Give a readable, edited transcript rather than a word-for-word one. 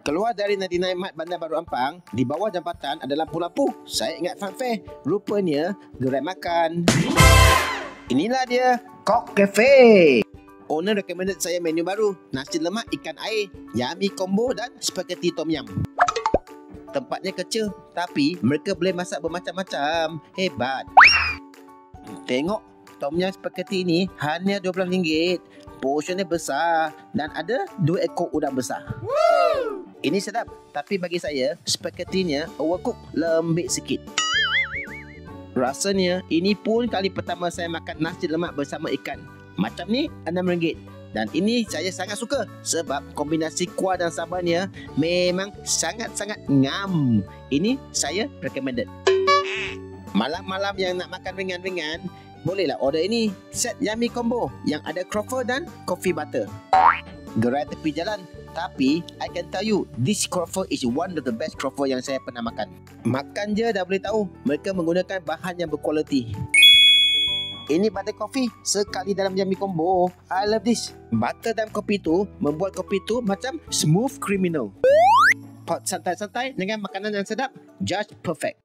Keluar dari 99 Mart Bandar Baru Ampang, di bawah jambatan ada lampu-lampu. Saya ingat funfair. Rupanya gerai makan. Inilah dia, Kok Cafe. Owner recommended saya menu baru, nasi lemak ikan air, yummy combo dan spaghetti tom yum. Tempatnya kecil, tapi mereka boleh masak bermacam-macam. Hebat. Tengok, tom yum spaghetti ini hanya RM12. Portionnya besar dan ada 2 ekor udang besar. Ini sedap, tapi bagi saya, spaghettinya overcook, lembik sikit. Rasanya, ini pun kali pertama saya makan nasi lemak bersama ikan. Macam ni, RM6. Dan ini saya sangat suka sebab kombinasi kuah dan sambalnya memang sangat-sangat ngam. Ini saya recommended. Malam-malam yang nak makan ringan-ringan, bolehlah order ini. Set yummy combo yang ada croffle dan coffee butter. Gerai tepi jalan, tapi I can tell you, this croffle is one of the best croffle yang saya pernah makan. Makan je dah boleh tahu mereka menggunakan bahan yang berkualiti. Ini butter coffee sekali dalam yummy combo. I love this. Butter dalam kopi tu membuat kopi tu macam smooth criminal. Pot santai-santai dengan makanan yang sedap, just perfect.